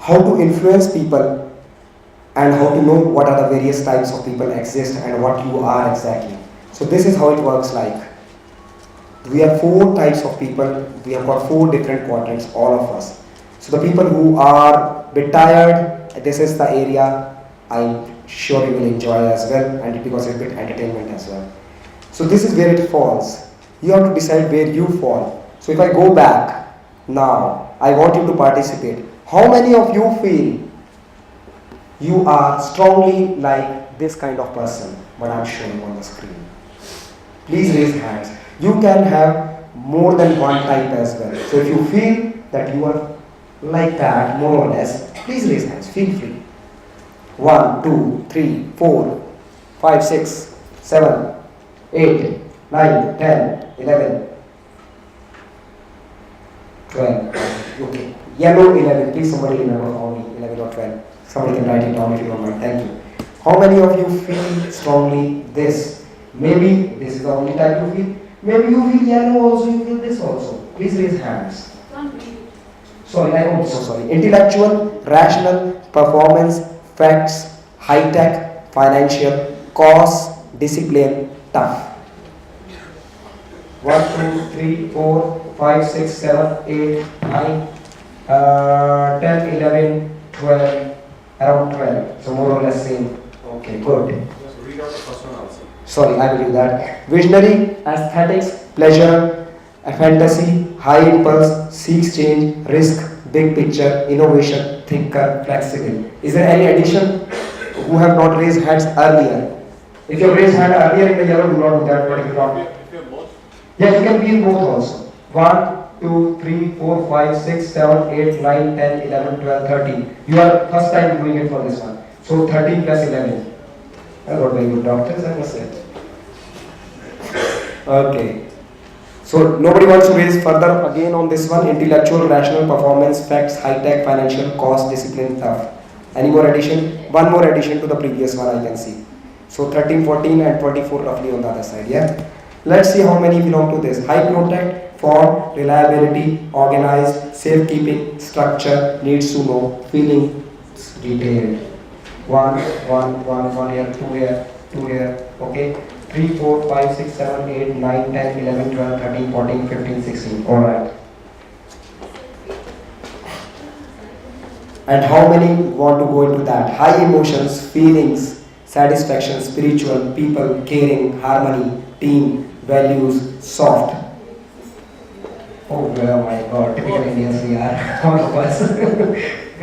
how to influence people, and how to know what are the various types of people exist and what you are exactly. So this is how it works like. We have four types of people, we have got four different quadrants, all of us. So the people who are a bit tired, this is the area I'm sure you will enjoy as well, and because it's a bit entertainment as well. So this is where it falls. You have to decide where you fall. So if I go back now, I want you to participate. How many of you feel you are strongly like this kind of person, what I'm showing on the screen? Please raise hands. You can have more than one type as well. So if you feel that you are like that, more or less, please raise hands. Feel free. 1, 2, 3, 4, 5, 6, 7, 8, 9, 10, 11, 12. Okay. Yellow 11. Please somebody remember for me. 11 or 12. Somebody can write it down if you don't mind. Thank you. How many of you feel strongly this? Maybe this is the only type you feel. Maybe you feel yellow also, you feel this also. Please raise hands. Sorry, I'm so sorry. Intellectual, rational, performance, facts, high-tech, financial, cause, discipline, tough. 1, 2, 3, 4, 5, 6, 7, 8, 9, 10, 11, 12, around 12. So more or less same. Okay, good. Just read out the first one also. Sorry, I will do that. Visionary, aesthetics, pleasure, a fantasy, high impulse, seeks change, risk, big picture, innovation, thinker, flexible. Is there any addition who have not raised hands earlier? If you have raised hand earlier in the yellow, do not do that, but if you not. If you're both? Yes, you can be in both also. 1, 2, 3, 4, 5, 6, 7, 8, 9, 10, 11, 12, 13. You are first time doing it for this one. So 13 plus 11. I got very good doctors, I must say. Okay. So nobody wants to raise further again on this one. Intellectual, rational, performance, facts, high-tech, financial, cost, discipline, tough. Any more addition? One more addition to the previous one I can see. So 13, 14 and 24 roughly on the other side, yeah? Let's see how many belong to this. High protect, form, reliability, organized, safekeeping, structure, needs to know, feeling, detailed. 1 here, 2 here, 2 here, okay? 3, 4, 5, 6, 7, 8, 9, 10, 11, 12, 13, 14, 15, 16. Alright. And how many want to go into that? High emotions, feelings, satisfaction, spiritual, people, caring, harmony, team, values, soft. Oh my God, typical Indians we are, all of us.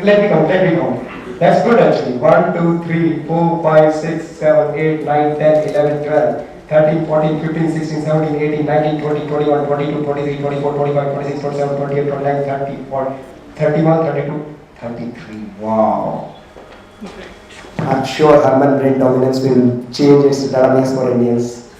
Let me count. That's good actually. 1, 2, 3, 4, 5, 6, 7, 8, 9, 10, 11, 12, 13, 14, 15, 16, 17, 18, 19, 20, 21, 22, 23, 24, 25, 26, 27, 28, 29, 30, 40, 31, 32, 33. Wow. I'm sure Herman brain dominance will change its database for Indians.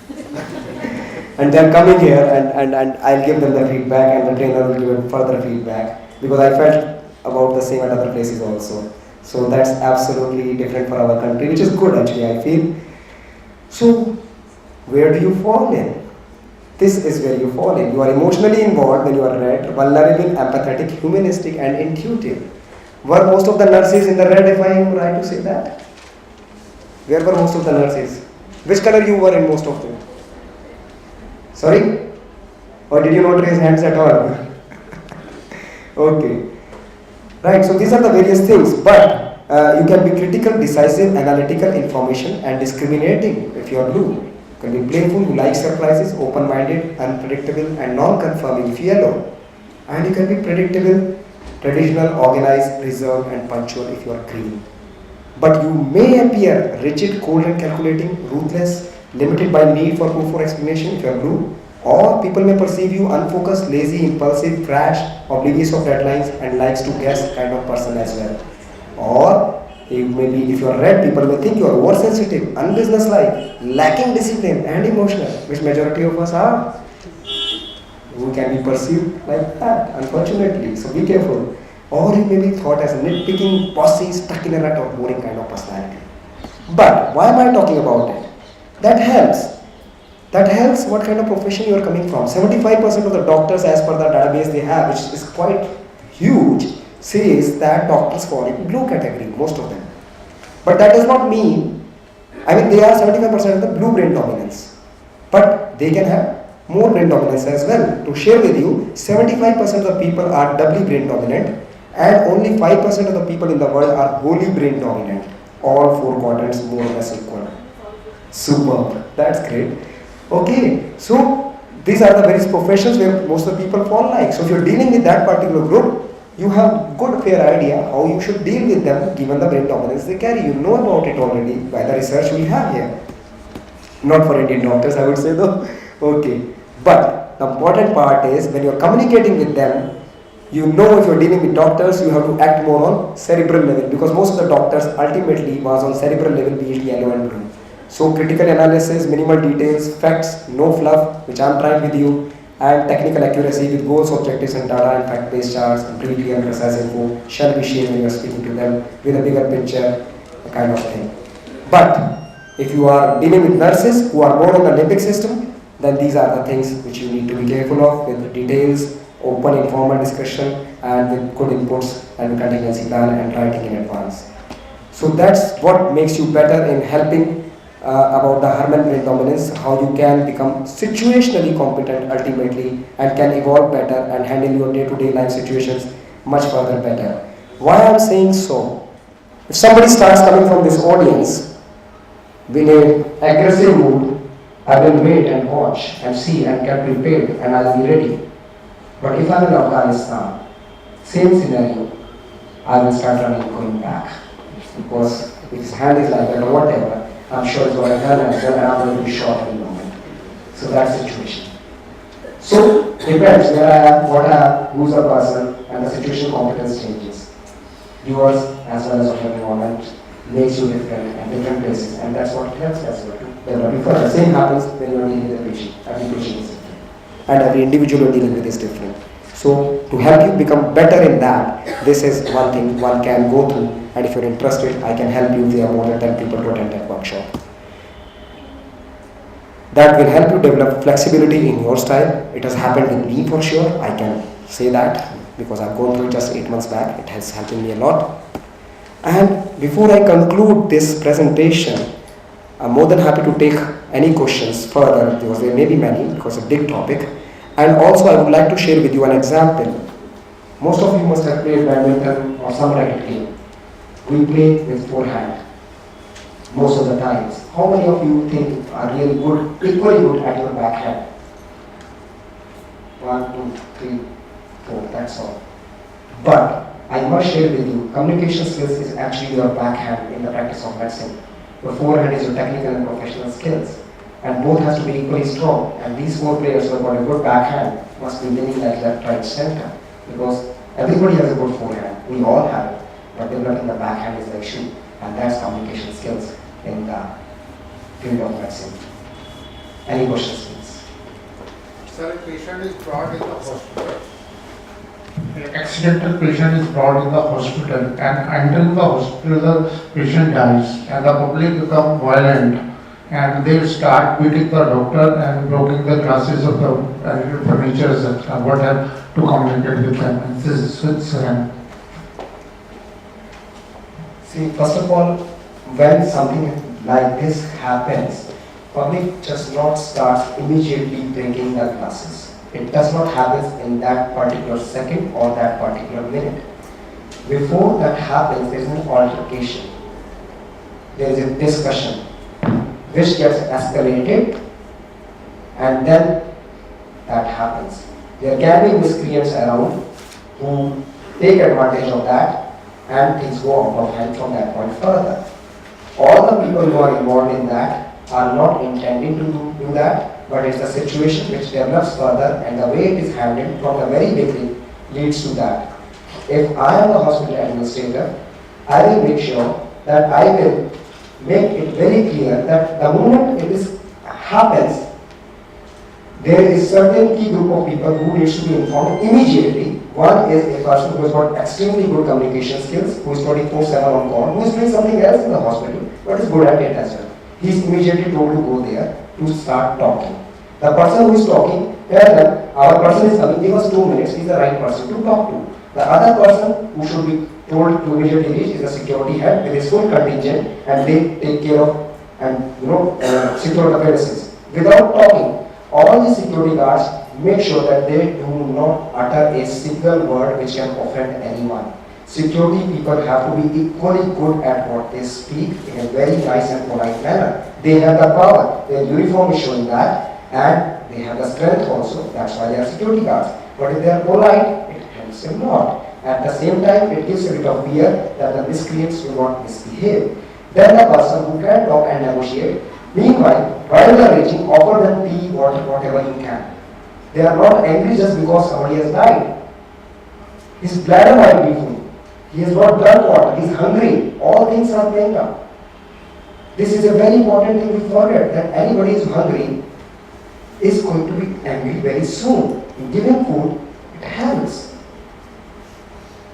And they're coming here and I'll give them the feedback and the trainer will give it further feedback because I felt about the same at other places also. So that's absolutely different for our country, which is good actually, I feel. So where do you fall in? This is where you fall in. You are emotionally involved when you are red, vulnerable, empathetic, humanistic and intuitive. Were most of the nurses in the red, if I am right to say that? Where were most of the nurses? Which color you were in most of them? Sorry? Or did you not raise hands at all? Okay. Right, so these are the various things, but you can be critical, decisive, analytical, information and discriminating if you are blue. You can be playful, who likes surprises, open-minded, unpredictable and non-conforming if you are yellow. And you can be predictable, traditional, organized, reserved and punctual if you are green. But you may appear rigid, cold and calculating, ruthless, limited by need for proof or explanation if you are blue. Or people may perceive you unfocused, lazy, impulsive, brash, oblivious of deadlines and likes to guess kind of person as well. Or maybe if you are red, people may think you are oversensitive, unbusinesslike, lacking discipline and emotional, which majority of us are. We can be perceived like that, unfortunately, so be careful. Or you may be thought as a nitpicking, bossy, stuck in a rut or boring kind of personality. But why am I talking about it? That helps. That helps what kind of profession you are coming from. 75% of the doctors as per the database they have, which is quite huge, says that doctors fall in blue category, most of them. But that does not mean, I mean, they are 75% of the blue brain dominance. But they can have more brain dominance as well. To share with you, 75% of the people are doubly brain dominant and only 5% of the people in the world are wholly brain dominant. All four quadrants more or less equal. Superb. That's great. Okay, so these are the various professions where most of the people fall like. So if you're dealing with that particular group, you have good fair idea how you should deal with them given the brain dominance they carry. You know about it already by the research we have here. Not for Indian doctors, I would say though. Okay, but the important part is when you're communicating with them, you know if you're dealing with doctors, you have to act more on cerebral level because most of the doctors ultimately was on cerebral level, be it yellow and blue. So critical analysis, minimal details, facts, no fluff, which I'm trying with you, and technical accuracy with goals, objectives and data and fact-based charts, and pretty clear and precise info shall be shared when you're speaking to them with a bigger picture kind of thing. But if you are dealing with nurses who are more on the limbic system, then these are the things which you need to be careful of with details, open informal discussion and with good inputs and contingency plan and writing in advance. So that's what makes you better in helping about the Herman brain dominance, how you can become situationally competent ultimately and can evolve better and handle your day-to-day life situations much further better. Why I'm saying so? If somebody starts coming from this audience in an aggressive mood, I will wait and watch and see and get prepared and I'll be ready. But if I'm in Afghanistan, same scenario, I will start running going back because if his hand is like that or whatever, I'm sure it's what I've done as well and I'm going to be shot in a moment. So that situation. So depends where I am, what I am, who's the person and the situation competence changes. Yours as well as your environment makes you different and different places and that's what helps as well to develop. Because the same happens when you're dealing with a patient. Every patient is different. And every individual you're dealing with is different. So to help you become better in that, this is one thing one can go through and if you're interested, I can help you if there are more than 10 people to attend that workshop. That will help you develop flexibility in your style. It has happened with me for sure, I can say that because I've gone through it just 8 months back. It has helped me a lot. And before I conclude this presentation, I'm more than happy to take any questions further because there may be many because it's a big topic. And also I would like to share with you an example. Most of you must have played badminton or some racket game. We play with forehand most of the times. How many of you think are really good, equally good at your backhand? 1, 2, 3, 4, that's all. But I must share with you, communication skills is actually your backhand in the practice of medicine. Your forehand is your technical and professional skills. And both has to be equally strong. And these 4 players who have got a good backhand must be winning like left, right, center. Because everybody has a good forehand. We all have it. But developing the backhand is the issue. And that's communication skills in the field of medicine. Any questions, please? Sir, a patient is brought in the hospital. An accidental patient is brought in the hospital and entering the hospital the patient dies and the public become violent and they start beating the doctor and broken the glasses of the furniture, etc. What have to communicate with them? And this is Switzerland. See, first of all, when something like this happens, public just not starts immediately breaking the glasses. It does not happen in that particular second or that particular minute. Before that happens, there is an altercation. There is a discussion which gets escalated and then that happens. There can be miscreants around who take advantage of that and things go out of hand from that point further. All the people who are involved in that are not intending to do that, but it's the situation which develops further and the way it is handled from the very beginning leads to that. If I am the hospital administrator, I will make sure that I will make it very clear that the moment it happens, there is certain key group of people who needs to be informed immediately. One is a person who has got extremely good communication skills, who is 24/7 on call, who is doing something else in the hospital, but is good at it as well. He is immediately told to go there to start talking. The person who is talking, tell them, our person is coming, give us 2 minutes, he is the right person to talk to. The other person who should be told to immediately reach is the security head with his full contingent, and they take care of and secure the premises. Without talking, all the security guards make sure that they do not utter a single word which can offend anyone. Security people have to be equally good at what they speak in a very nice and polite manner. They have the power. Their uniform is showing that, and they have the strength also. That's why they are security guards. But if they are polite, it helps them not. At the same time, it gives a bit of fear that the miscreants will not misbehave. Then the person who can talk and negotiate, meanwhile, while they are reaching, offer them tea, water, whatever you can. They are not angry just because somebody has died. His bladder might be full. He has not drunk water. He is hungry. All things are playing up. This is a very important thing we forget, that anybody who is hungry is going to be angry very soon. In giving food, it helps.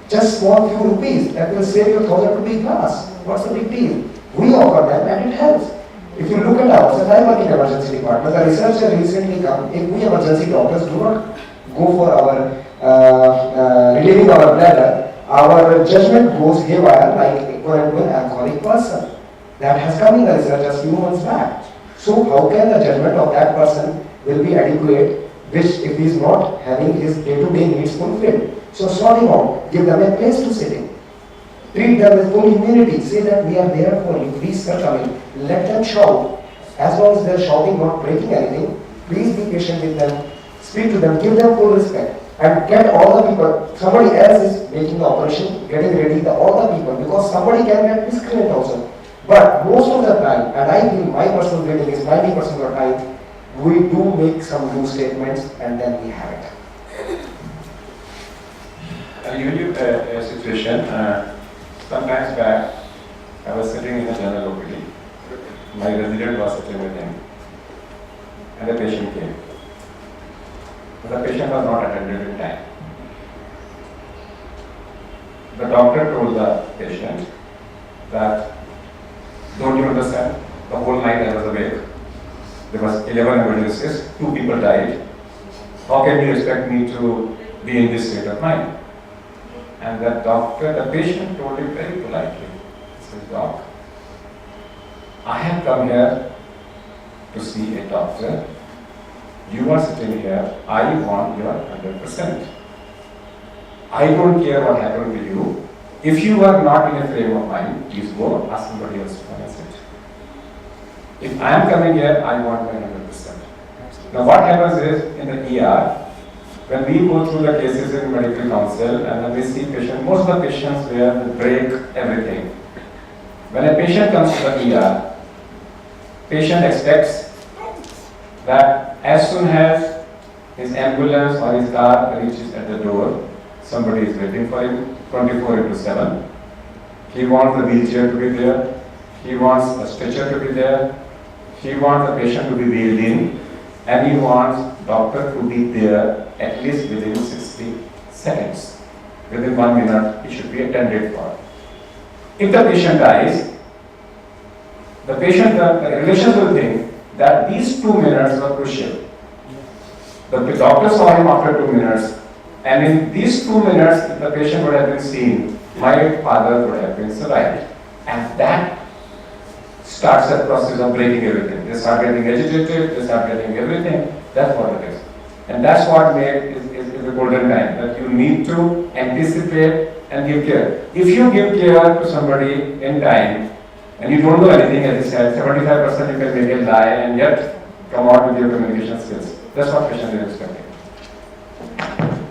Just small few rupees, that will save you 1,000 rupee glass. What's the big deal? We offer them and it helps. If you look at ourselves, I work in emergency department. The research has recently come. If we emergency doctors do not go for our relieving our bladder, our judgment goes haywire like equivalent to an alcoholic person. That has come in the research just few months back. So how can the judgment of that person will be adequate, which if he is not having his day-to-day needs fulfilled? So sort him out, give them a place to sit in. Treat them with full immunity, say that we are there for you, please sir come in. Let them shout. As long as they are shouting, not breaking anything, please be patient with them, speak to them, give them full respect. And get all the people, somebody else is making the operation, getting ready, all the people, because somebody can get miscreant also. But most of the time, and I feel my personal rating is 90% of the time, we do make some loose statements and then we have it. I'll give you a situation. Sometimes back, I was sitting in a general OPD. My resident was sitting with him, and the patient came. But the patient was not attended in time. The doctor told the patient that, don't you understand? The whole night I was awake. There was 11 emergencies, 2 people died. How can you expect me to be in this state of mind? And the patient told him very politely, he says, Doc, I have come here to see a doctor. You are sitting here, I want your 100%. I don't care what happened to you. If you are not in a frame of mind, please go ask somebody else to come and sit. If I am coming here, I want my 100%. Now what happens is, in the ER, when we go through the cases in medical council and when we see patients, most of the patients where they break everything. When a patient comes to the ER, patient expects that as soon as his ambulance or his car reaches at the door, somebody is waiting for him 24/7. He wants the wheelchair to be there. He wants a stretcher to be there. He wants the patient to be wheeled in. And he wants doctor to be there at least within 60 seconds. Within 1 minute, he should be attended for. If the patient dies, the relations will think that these 2 minutes were crucial. The doctor saw him after 2 minutes, and in these 2 minutes, if the patient would have been seen, my father would have been survived. And that starts the process of breaking everything. They start getting agitated, they start getting everything. That's what it is. And that's what is the golden time, that you need to anticipate and give care. If you give care to somebody in time, and you don't know anything, as I said, 75% you can make a lie and yet come out with your communication skills. That's what patient is expecting.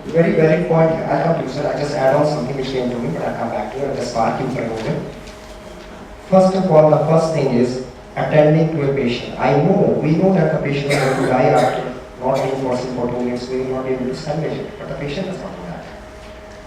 Very valid point here. I'll come to you, sir. I just add on something which came to me, but I'll come back to you and just spark you for a moment. First of all, the first thing is attending to a patient. We know that the patient is going to die after not being forcing for 2 minutes, we will not be able to salvage it, but the patient does not do that.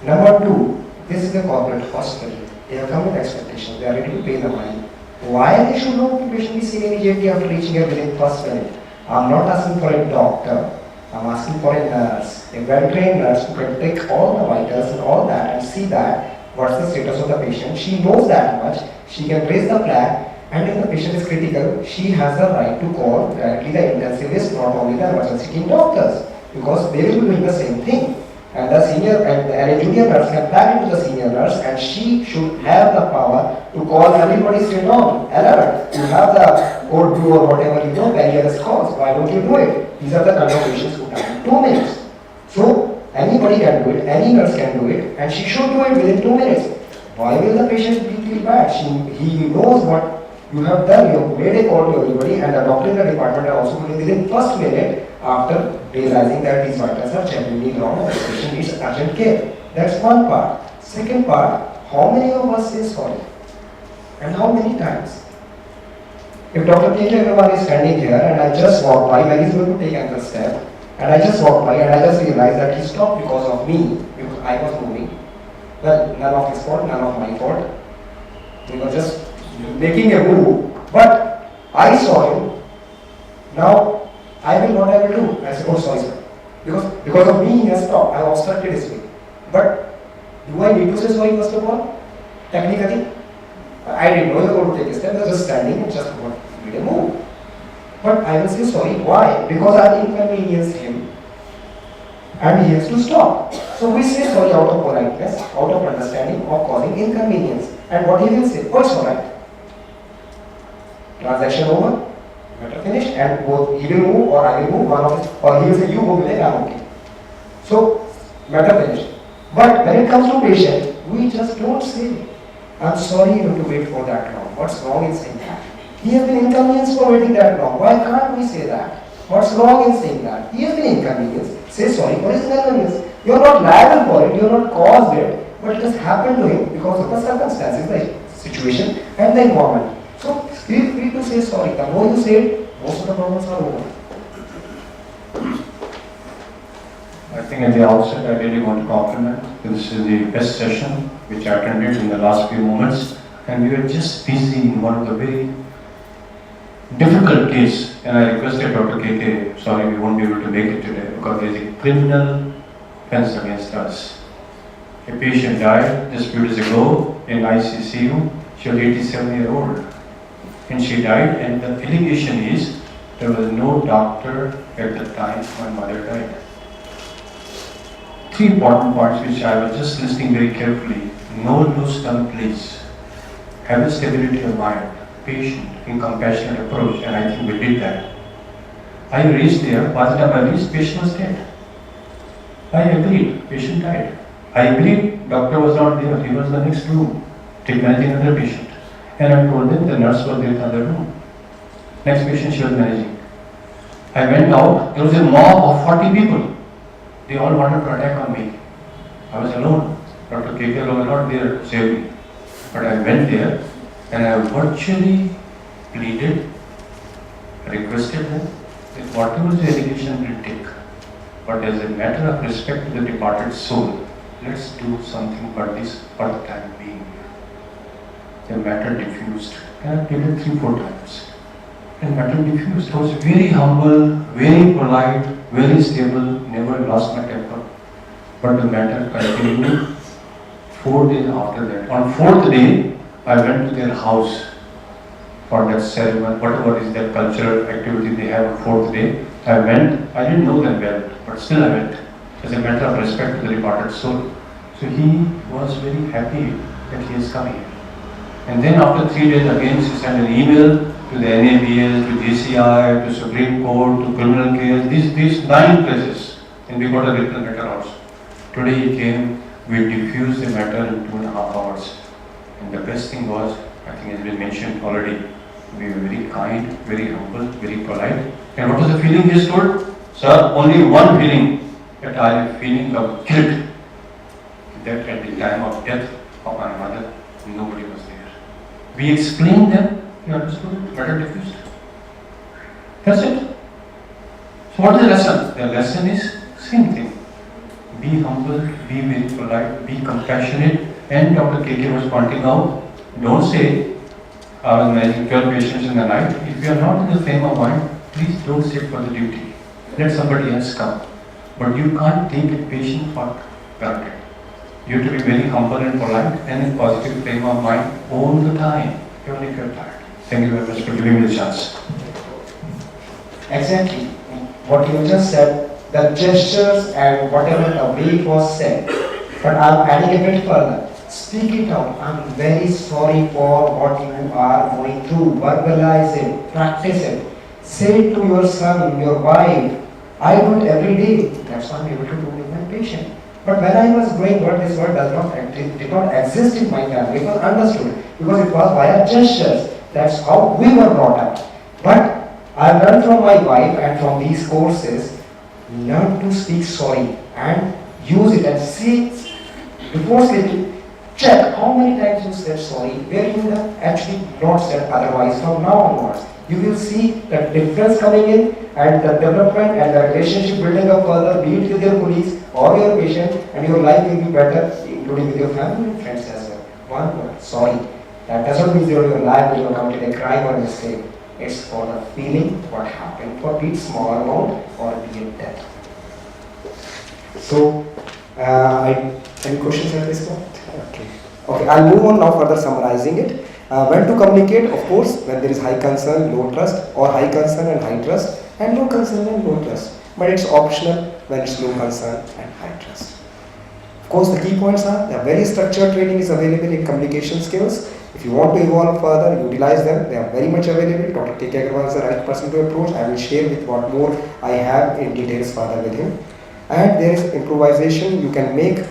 Number 2, this is a corporate hospital. They have come with expectations, they are ready to pay the money. Why they should not the patient be seen immediately after reaching here within first minute? I'm not asking for a doctor, I'm asking for a nurse, a well-trained nurse who can take all the vitals and all that and see that what's the status of the patient. She knows that much, she can raise the flag, and if the patient is critical, she has the right to call directly the intensivist, not only the emergency team doctors, because they will be doing the same thing. And the senior and a junior nurse can back into the senior nurse, and she should have the power to call everybody straight on, alert. You have the code blue or whatever barrier calls. Why don't you do it? These are the conversations who time 2 minutes. So anybody can do it, any nurse can do it, and she should do it within 2 minutes. Why will the patient feel bad? He knows what you have done. You have made a call to everybody, and the doctor in the department are also going within first minute after realizing that these vitals are genuinely wrong and the patient needs urgent care. That's one part. Second part, how many of us say sorry? And how many times? If Dr. K.K. Agarwal is standing here and I just walked by, like he's going to take another step, and I just walked by and I just realized that he stopped because of me, because I was moving. Well, none of his fault, none of my fault. We were just making a move, but I saw him. Now, I will what I will do. I said, oh sorry sir. Because of me he has stopped. I obstructed his way. But do I need to say sorry first of all? Technically? I didn't know you were going to take a step. I was just standing and just made a move. But I will say sorry. Why? Because I inconvenienced him and he has to stop. So we say sorry out of politeness, out of understanding of causing inconvenience. And what he will say? Oh, it's alright. Transaction over. Matter finished, and both he will move or I will move, one of his, or he will say you go Vivek, I'm okay. So matter finished. But when it comes to patient, we just don't say, I'm sorry you have to wait for that long. What's wrong in saying that? He has been inconvenienced for waiting that long. Why can't we say that? What's wrong in saying that? He has been inconvenienced. Say sorry for his inconvenience. You are not liable for it, you are not caused it, but it has happened to him because of the circumstances, the situation and the environment. So feel free to say sorry. The more you say it, most of the problems are over. I think at the outset I really want to compliment. This is the best session which I attended in the last few moments, and we were just busy in one of the very difficult case, and I requested Dr. KK, sorry we won't be able to make it today because there is a criminal offense against us. A patient died just few days ago in ICCU. She was 87-year-old. And she died, and the allegation is there was no doctor at the time my mother died. 3 important points which I was just listening very carefully. No loose tongue please. Have a stability of mind, patient, in compassionate approach, and I think we did that. I reached there, by the time I reached, patient was dead. I agreed, patient died. I agreed, doctor was not there, he was in the next room, managing another patient. And I told them the nurse was there in the other room. Next patient she was managing. I went out, there was a mob of 40 people. They all wanted to attack on me. I was alone. Dr. KK was not there to save me. But I went there and I virtually pleaded, requested them that whatever the allegation will take, but as a matter of respect to the departed soul, let's do something for this for the time being. The matter diffused. And I pleaded 3-4 times. And matter diffused. I was very humble, very polite, very stable, never lost my temper. But the matter continued 4 days after that. On 4th day, I went to their house for that ceremony, whatever is that cultural activity they have on 4th day. I went, I didn't know them well, but still I went, as a matter of respect to the departed soul. So he was very happy that he is coming. And then after 3 days again, she sent an email to the NABS, to JCI, to Supreme Court, to criminal case, these 9 places. And we got a written letter also. Today he came, we diffused the matter in 2.5 hours. And the best thing was, I think it has been mentioned already, we were very kind, very humble, very polite. And what was the feeling he told? Sir, only one feeling, that I am feeling of guilt. That at the time of death of my mother, nobody was there. We explained them, you understood it, matter diffused. That's it. So what is the lesson? The lesson is same thing. Be humble, be very polite, be compassionate, and Dr. KK was pointing out, don't say, I was managing 12 patients in the night. If you are not in the frame of mind, please don't sit for the duty. Let somebody else come. But you can't take a patient for granted. You have to be very humble and polite and in positive frame of mind all the time, even if you are tired. Thank you very much for giving me the chance. Exactly. What you just said the gestures and whatever the way it was said. But I'm adding a bit further. Speak it out. I'm very sorry for what you are going through. Verbalize it. Practice it. Say it to your son, your wife. I do it every day. That's what I'm able to do with my patient. But when I was growing up, this word did not exist in my family. It was understood because it was via gestures. That's how we were brought up. But I learned from my wife and from these courses, learn to speak sorry and use it and see before sleeping. Check how many times you said sorry, where you have actually not said otherwise from now onwards. You will see the difference coming in and the development and the relationship building up further, be it with your colleagues or your patient, and your life will be better, including with your family and friends as well. One word, sorry. That doesn't mean your life will committed a crime or a mistake. It's for the feeling what happened, for be it small amount or be it death. So, any questions at this point? Okay. Okay, I'll move on now further summarizing it. When to communicate, of course, when there is high concern, low trust, or high concern and high trust, and low concern and low trust. But it's optional when it's low concern and high trust. Of course, the key points are that very structured training is available in communication skills. If you want to evolve further, utilize them. They are very much available. Dr. K. K. Agarwal is the right person to approach. I will share with what more I have in details further with him. And there is improvisation you can make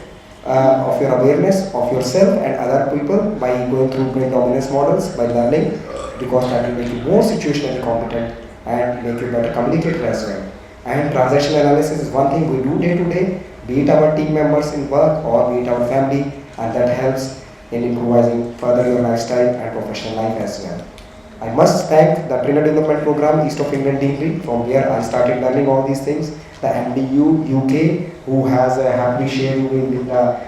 of your awareness of yourself and other people by going through brain dominance models, by learning, because that will make you more situationally competent and make you better communicator as well. And transaction analysis is one thing we do day to day, be it our team members in work or be it our family, and that helps in improvising further your lifestyle and professional life as well. I must thank the Trainer Development Program, East of England Degree. From here I started learning all these things. The MDU UK, who has happily shared with the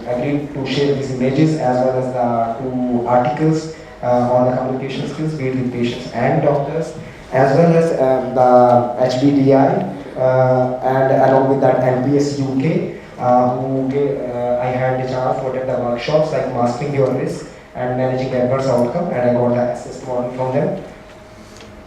agreed to share these images as well as the two articles on the communication skills, be it with patients and doctors, as well as the HBDI, and along with that MPS UK, I had the chance to attend the workshops like mastering your risk and managing adverse outcome, and I got the assist model from them.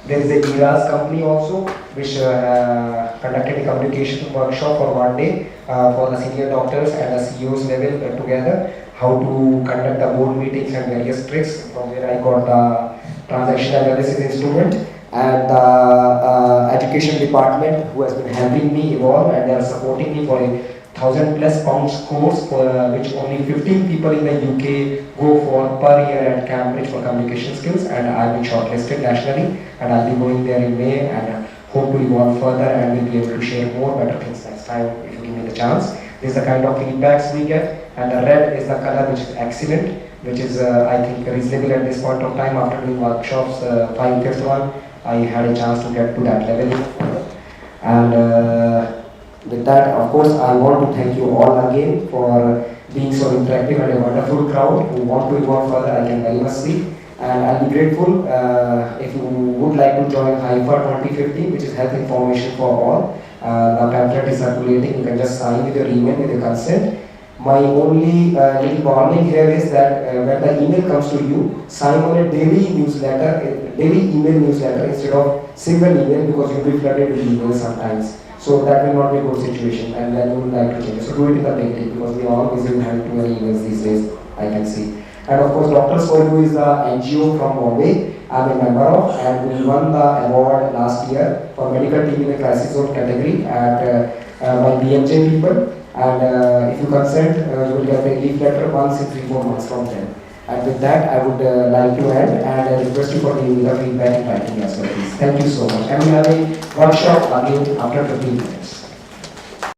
There is a ERAS company also which conducted a communication workshop for one day for the senior doctors and the CEOs level together, how to conduct the board meetings and various tricks, from where I got the transaction analysis instrument, and the education department who has been helping me evolve, and they are supporting me for a £1,000+ course for which only 15 people in the UK go for per year at Cambridge for communication skills, and I have been shortlisted nationally, and I'll be going there in May and hope to evolve further and will be able to share more better things next time if you give me the chance. This is the kind of feedbacks we get, and the red is the color which is excellent, which is I think reasonable at this point of time. After doing workshops, 5th one, I had a chance to get to that level, and with that, of course, I want to thank you all again for being so interactive and a wonderful crowd who want to evolve further. I can very much see, and I'll be grateful if you would like to join HIFA 2015, which is Health Information for All. The pamphlet is circulating. You can just sign with your email with your consent. My only little warning here is that when the email comes to you, sign on a daily newsletter, daily email newsletter instead of single email, because you'll be flooded with emails sometimes. So that will not be a good situation, and then you would like to change it. So do it in the beginning, because we all busy having too many emails these days, I can see. And of course, Doctors for You is the NGO from Bombay I'm a member of, and we won the award last year for medical team in the crisis zone category at by BMJ people. And if you consent, you will get a leaf letter once in 3-4 months from them. And with that, I would like to end and request you for giving the feedback in writing as well, please. Thank you so much. And we have a workshop again after 15 minutes.